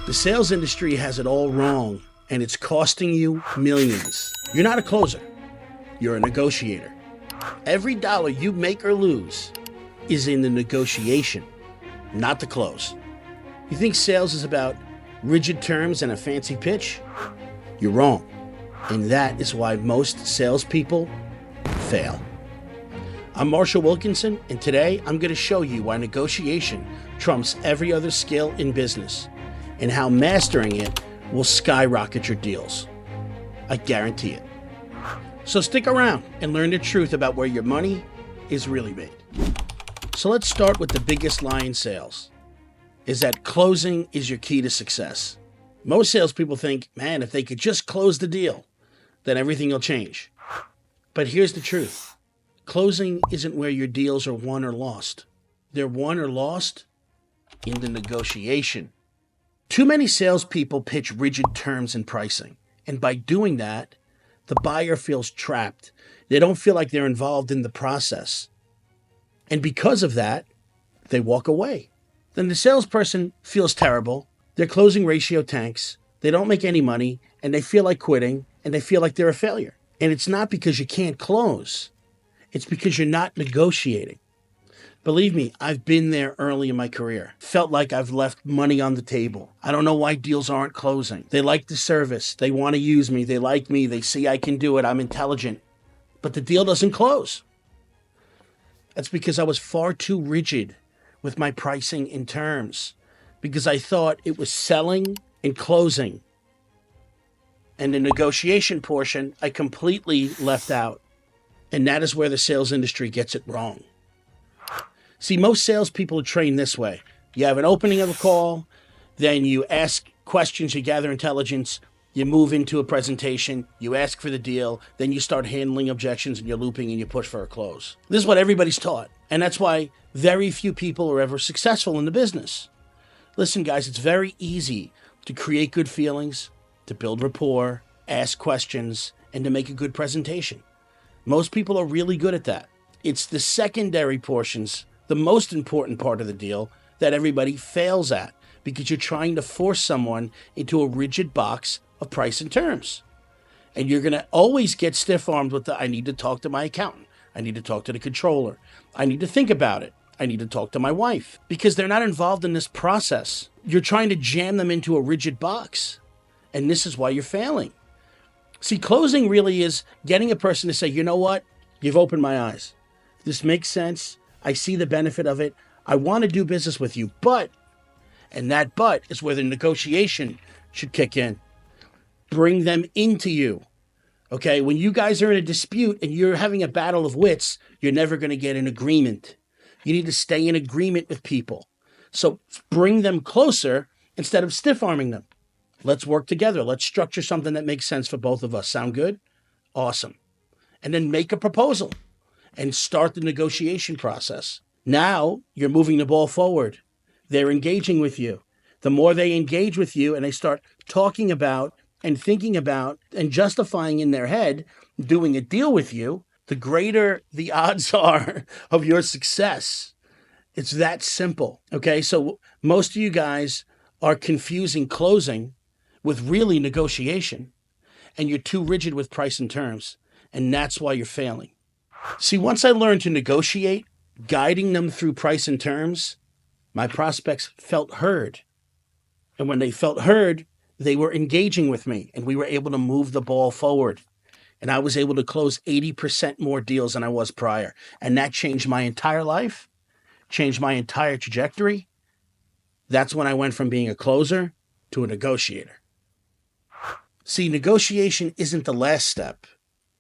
The sales industry has it all wrong, and it's costing you millions. You're not a closer. You're a negotiator. Every dollar you make or lose is in the negotiation, not the close. You think sales is about rigid terms and a fancy pitch? You're wrong. And that is why most salespeople fail. I'm Marshall Wilkinson, and today I'm going to show you why negotiation trumps every other skill in business and how mastering it will skyrocket your deals. I guarantee it. So stick around and learn the truth about where your money is really made. So let's start with the biggest lie in sales, is that closing is your key to success. Most salespeople think, man, if they could just close the deal, then everything will change. But here's the truth. Closing isn't where your deals are won or lost. They're won or lost in the negotiation. Too many salespeople pitch rigid terms and pricing. And by doing that, the buyer feels trapped. They don't feel like they're involved in the process. And because of that, they walk away. Then the salesperson feels terrible. Their closing ratio tanks. They don't make any money, and they feel like quitting, and they feel like they're a failure. And it's not because you can't close. It's because you're not negotiating. Believe me, I've been there early in my career. Felt like I've left money on the table. I don't know why deals aren't closing. They like the service. They want to use me. They like me. They see I can do it. I'm intelligent. But the deal doesn't close. That's because I was far too rigid with my pricing in terms, because I thought it was selling and closing. And the negotiation portion, I completely left out. And that is where the sales industry gets it wrong. See, most salespeople are trained this way. You have an opening of a call, then you ask questions, you gather intelligence, you move into a presentation, you ask for the deal, then you start handling objections and you're looping and you push for a close. This is what everybody's taught. And that's why very few people are ever successful in the business. Listen, guys, it's very easy to create good feelings, to build rapport, ask questions, and to make a good presentation. Most people are really good at that. It's the secondary portions, the most important part of the deal, that everybody fails at, because you're trying to force someone into a rigid box of price and terms. And you're going to always get stiff-armed with I need to talk to my accountant. I need to talk to the controller. I need to think about it. I need to talk to my wife, because they're not involved in this process. You're trying to jam them into a rigid box. And this is why you're failing. See, closing really is getting a person to say, you know what? You've opened my eyes. This makes sense. I see the benefit of it. I want to do business with you, but, and that but is where the negotiation should kick in. Bring them into you. Okay, when you guys are in a dispute and you're having a battle of wits, you're never going to get an agreement. You need to stay in agreement with people. So bring them closer instead of stiff-arming them. Let's work together. Let's structure something that makes sense for both of us. Sound good? Awesome. And then make a proposal and start the negotiation process. Now you're moving the ball forward. They're engaging with you. The more they engage with you and they start talking about and thinking about and justifying in their head doing a deal with you, the greater the odds are of your success. It's that simple. Okay, so most of you guys are confusing closing with really negotiation, and you're too rigid with price and terms, and that's why you're failing. See, once I learned to negotiate, guiding them through price and terms, my prospects felt heard. And when they felt heard, they were engaging with me, and we were able to move the ball forward. And I was able to close 80% more deals than I was prior. And that changed my entire life, changed my entire trajectory. That's when I went from being a closer to a negotiator. See, negotiation isn't the last step.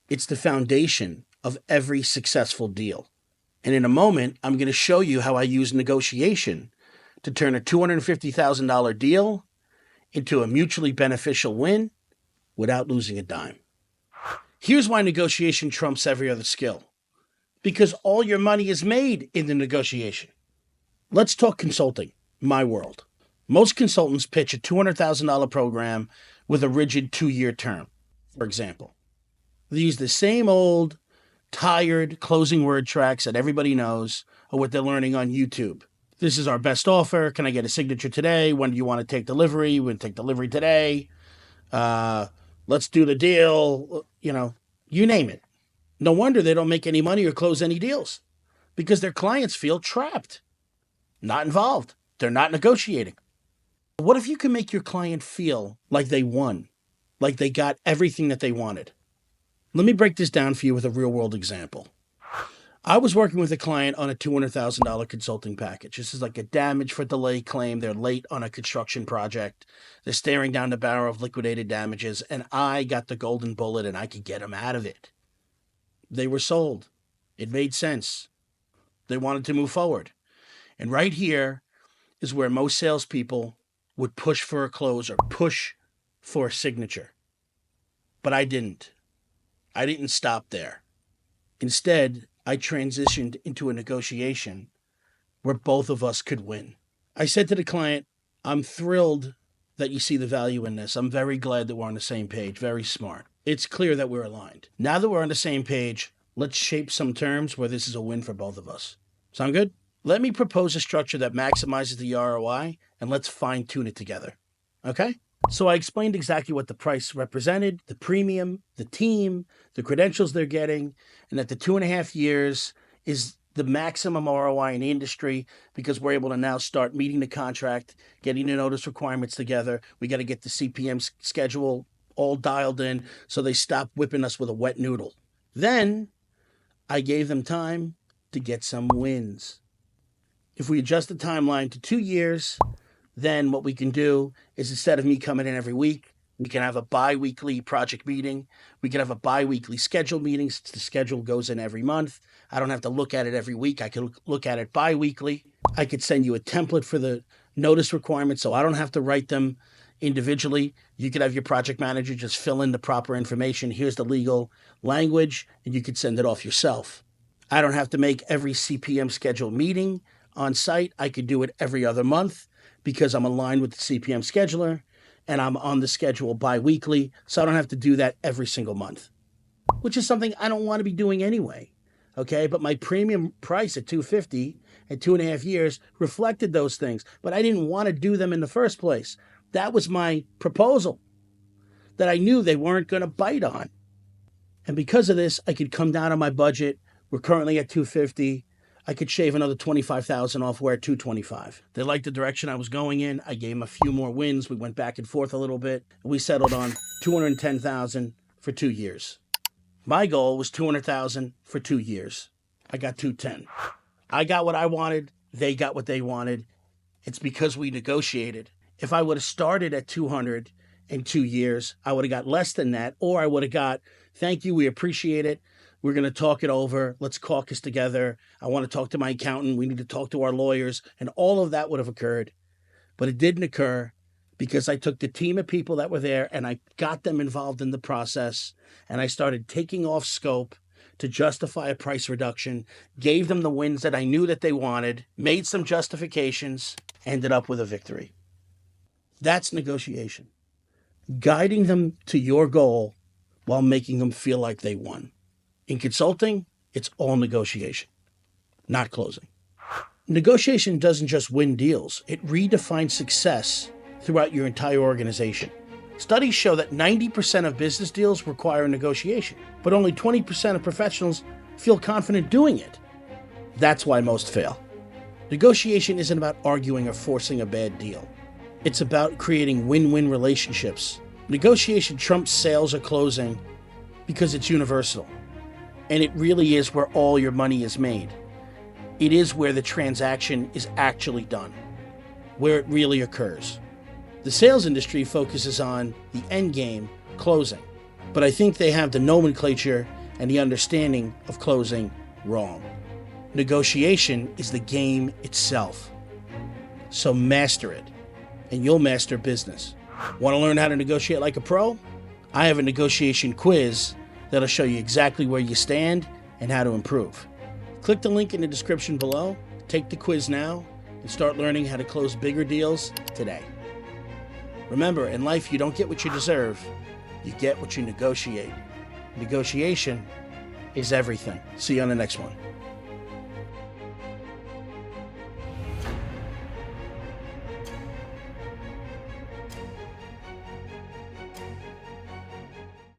It's the foundation of every successful deal. And in a moment, I'm going to show you how I use negotiation to turn a $250,000 deal into a mutually beneficial win without losing a dime. Here's why negotiation trumps every other skill. Because all your money is made in the negotiation. Let's talk consulting, my world. Most consultants pitch a $200,000 program with a rigid 2-year term, for example. They use the same old, tired closing word tracks that everybody knows or what they're learning on YouTube. This is our best offer. Can I get a signature today? When do you want to take delivery? We want to take delivery today. Let's do the deal. You name it. No wonder they don't make any money or close any deals, because their clients feel trapped, not involved. They're not negotiating. What if you can make your client feel like they won, like they got everything that they wanted? Let me break this down for you with a real-world example. I was working with a client on a $200,000 consulting package. This is like a damage for delay claim. They're late on a construction project. They're staring down the barrel of liquidated damages, and I got the golden bullet and I could get them out of it. They were sold. It made sense. They wanted to move forward. And right here is where most salespeople would push for a close or push for a signature. But I didn't. I didn't stop there. Instead, I transitioned into a negotiation where both of us could win. I said to the client, I'm thrilled that you see the value in this. I'm very glad that we're on the same page. Very smart. It's clear that we're aligned. Now that we're on the same page, let's shape some terms where this is a win for both of us. Sound good? Let me propose a structure that maximizes the ROI, and let's fine-tune it together. Okay? So I explained exactly what the price represented, the premium, the team, the credentials they're getting, and that the 2.5 years is the maximum ROI in the industry because we're able to now start meeting the contract, getting the notice requirements together. We got to get the CPM schedule all dialed in so they stop whipping us with a wet noodle. Then I gave them time to get some wins. If we adjust the timeline to 2 years, then what we can do is, instead of me coming in every week, we can have a bi-weekly project meeting. We can have a bi-weekly schedule meeting since the schedule goes in every month. I don't have to look at it every week. I can look at it bi-weekly. I could send you a template for the notice requirements so I don't have to write them individually. You could have your project manager just fill in the proper information. Here's the legal language, and you could send it off yourself. I don't have to make every CPM schedule meeting on site. I could do it every other month because I'm aligned with the CPM scheduler and I'm on the schedule bi-weekly, so I don't have to do that every single month, which is something I don't want to be doing anyway. Okay, but my premium price at $250 at 2.5 years reflected those things, but I didn't want to do them in the first place. That was my proposal that I knew they weren't going to bite on. And because of this, I could come down on my budget. We're currently at $250. I could shave another $25,000 off. We're at $225. They liked the direction I was going in. I gave them a few more wins. We went back and forth a little bit. We settled on $210,000 for 2 years. My goal was $200,000 for 2 years. I got $210,000. I got what I wanted. They got what they wanted. It's because we negotiated. If I would have started at $200,000 in 2 years, I would have got less than that, or I would have got, thank you, we appreciate it. We're going to talk it over. Let's caucus together. I want to talk to my accountant. We need to talk to our lawyers. And all of that would have occurred. But it didn't occur because I took the team of people that were there and I got them involved in the process. And I started taking off scope to justify a price reduction, gave them the wins that I knew that they wanted, made some justifications, ended up with a victory. That's negotiation. Guiding them to your goal while making them feel like they won. In consulting, it's all negotiation, not closing. Negotiation doesn't just win deals. It redefines success throughout your entire organization. Studies show that 90% of business deals require a negotiation, but only 20% of professionals feel confident doing it. That's why most fail. Negotiation isn't about arguing or forcing a bad deal. It's about creating win-win relationships. Negotiation trumps sales or closing because it's universal. And it really is where all your money is made. It is where the transaction is actually done, where it really occurs. The sales industry focuses on the end game, closing. But I think they have the nomenclature and the understanding of closing wrong. Negotiation is the game itself. So master it, and you'll master business. Want to learn how to negotiate like a pro? I have a negotiation quiz that'll show you exactly where you stand and how to improve. Click the link in the description below, take the quiz now, and start learning how to close bigger deals today. Remember, in life you don't get what you deserve, you get what you negotiate. Negotiation is everything. See you on the next one.